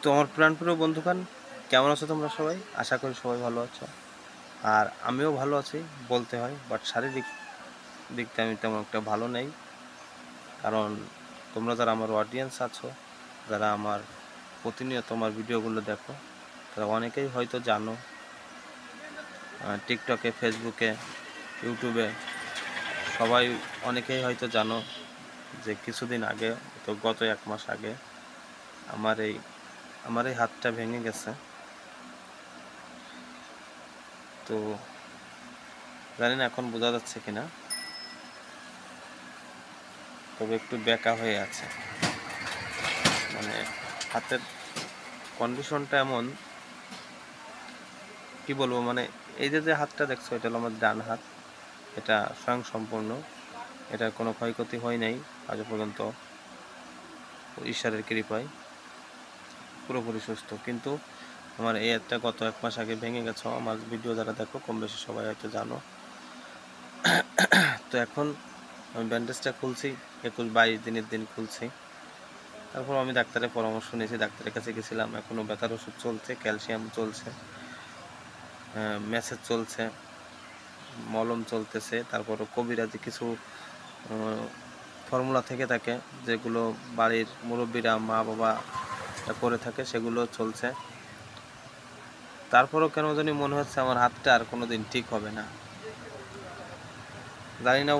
তো আমার প্রাণপ্রিয় বন্ধুগণ, কেমন আছো তোমরা সবাই? আশা করি সবাই ভালো আছো। আর আমিও ভালো আছি বলতে হয়, বাট শারীরিক দিক থেকে আমি তেমন একটা ভালো নেই। কারণ তোমরা যারা আমার অডিয়েন্স আছো, যারা আমার প্রতিনিয়ত আমার ভিডিওগুলো দেখো, তারা অনেকেই হয়তো জানো, টিকটকে, ফেসবুকে, ইউটিউবে সবাই অনেকেই হয়তো জানো যে কিছুদিন আগে, তো গত 1 মাস আগে আমার এই হাতটা ভেঙে গেছে। তো জানি না এখন বোঝা যাচ্ছে কিনা, তবে একটু বেঁকা হয়ে আছে। মানে হাতের কন্ডিশনটা এমন, কি বলবো, মানে এই যে হাতটা দেখছো, এটা হলো আমার ডান হাত। এটা স্বয়ংসম্পূর্ণ, এটার কোনো ক্ষয়ক্ষতি হয় নাই আজ পর্যন্ত, ঈশ্বরের কৃপায় পুরোপুরি সুস্থ। কিন্তু আমার এই হাতটা গত 1 মাস আগে ভেঙে গেছে। আমার ভিডিও যারা দেখো কম বেশি সবাই হয়তো জানো। তো এখন আমি ব্যান্ডেজটা খুলছি, 21-22 দিনের দিন খুলছি। তারপর আমি ডাক্তারের পরামর্শ নিয়েছি, ডাক্তারের কাছে গেছিলাম। এখনও ব্যথার ওষুধ চলছে, ক্যালসিয়াম চলছে, মেসেজ চলছে, মলম চলতেছে। তারপরও কবিরাজি কিছু ফর্মুলা থেকে থাকে, যেগুলো বাড়ির মুরব্বীরা, মা বাবা করে থাকে, সেগুলো চলছে। তারপরও কেন জানি মনে হচ্ছে আমার হাতটা আর কোনো দিন ঠিক হবে না। জানি না,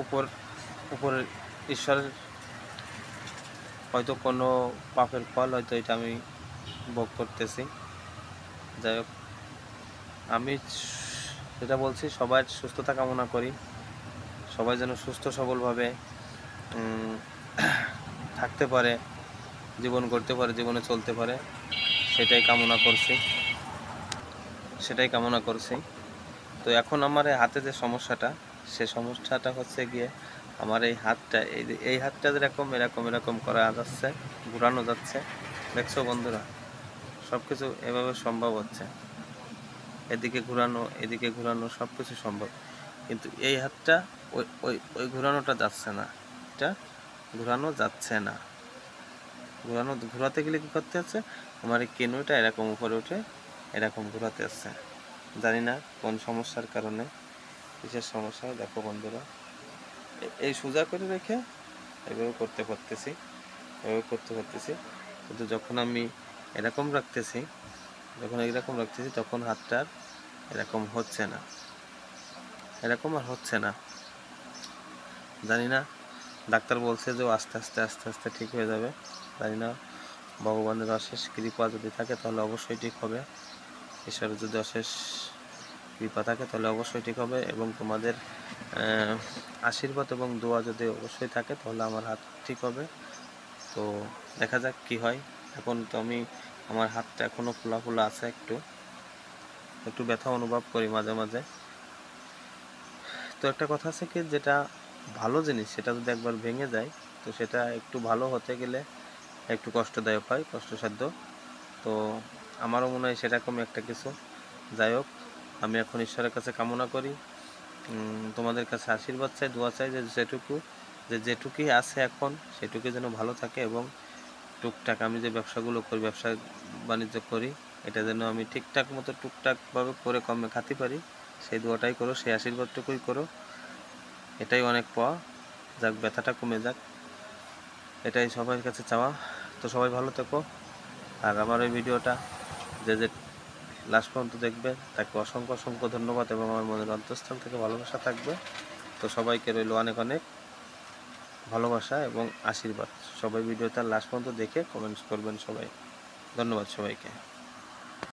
উপরের ঈশ্বরের হয়তো কোনো পাপের ফল, হয়তো এটা আমি ভোগ করতেছি। যাই হোক, আমি যেটা বলছি, সবার সুস্থতা কামনা করি। সবাই যেন সুস্থ সবলভাবে থাকতে পারে, জীবন গড়তে পারে, জীবনে চলতে পারে, সেটাই কামনা করছি। তো এখন আমার এই হাতে যে সমস্যাটা, সে সমস্যাটা হচ্ছে গিয়ে আমার এই হাতটা, এই হাতটা এরকম এরকম এরকম করা যাচ্ছে, ঘুরানো যাচ্ছে। দেখছো বন্ধুরা, সব কিছু এভাবে সম্ভব হচ্ছে, এদিকে ঘুরানো সব কিছু সম্ভব। কিন্তু এই হাতটা ওই ওই ওই ঘুরানোটা যাচ্ছে না, এটা ঘুরানো যাচ্ছে না। ঘোরাতে গেলে কী করতে হচ্ছে, আমার এই কেনুটা এরকম উপরে উঠে এরকম ঘোরাতে হচ্ছে। জানি না কোন সমস্যার কারণে, কিসের সমস্যা। দেখো বন্ধুরা, এই সোজা করে রেখে এভাবে করতে পারতেছি, কিন্তু যখন আমি এরকম রাখতেছি, তখন হাতটা এরকম হচ্ছে না, এরকম আর হচ্ছে না। জানি না, ডাক্তার বলছে যে আস্তে আস্তে ঠিক হয়ে যাবে। জানি না, ভগবানের অশেষ কৃপা যদি থাকে তাহলে অবশ্যই ঠিক হবে। ঈশ্বরের যদি অশেষ কৃপা থাকে তাহলে অবশ্যই ঠিক হবে, এবং তোমাদের আশীর্বাদ এবং দোয়া যদি অবশ্যই থাকে তাহলে আমার হাত ঠিক হবে। তো দেখা যাক কি হয়। এখন তো আমার হাতটা এখনও ফোলা আছে, একটু ব্যথা অনুভব করি মাঝে মাঝে। তো একটা কথা আছে কি, যেটা ভালো জিনিস সেটা যদি একবার ভেঙে যায়, তো সেটা একটু ভালো হতে গেলে একটু কষ্টদায়ক হয়, কষ্টসাধ্য। তো আমারও মনে হয় সেরকমই একটা কিছু। যাই হোক, আমি এখন ঈশ্বরের কাছে কামনা করি, তোমাদের কাছে আশীর্বাদ চাই, দোয়া চাই, যে যেটুকুই আছে এখন সেটুকুই যেন ভালো থাকে, এবং টুকটাক আমি যে ব্যবসাগুলো করি, ব্যবসা বাণিজ্য করি, এটা যেন আমি ঠিকঠাক মতো টুকটাকভাবে করে কমে খাতে পারি। সেই দোয়াটাই করো, সেই আশীর্বাদটুকুই করো, এটাই অনেক পাওয়া। যাক, ব্যথাটা কমে যাক, এটাই সবার কাছে চাওয়া। তো সবাই ভালো থেকো। আর আমার এই ভিডিওটা যে লাস্ট পর্যন্ত দেখবে, তাকে অসংখ্য ধন্যবাদ, এবং আমার মনের অন্তঃস্থল থেকে ভালোবাসা থাকবে। তো সবাইকে রইল অনেক অনেক ভালোবাসা এবং আশীর্বাদ। সবাই ভিডিওটা লাস্ট পর্যন্ত দেখে কমেন্টস করবেন সবাই। ধন্যবাদ সবাইকে।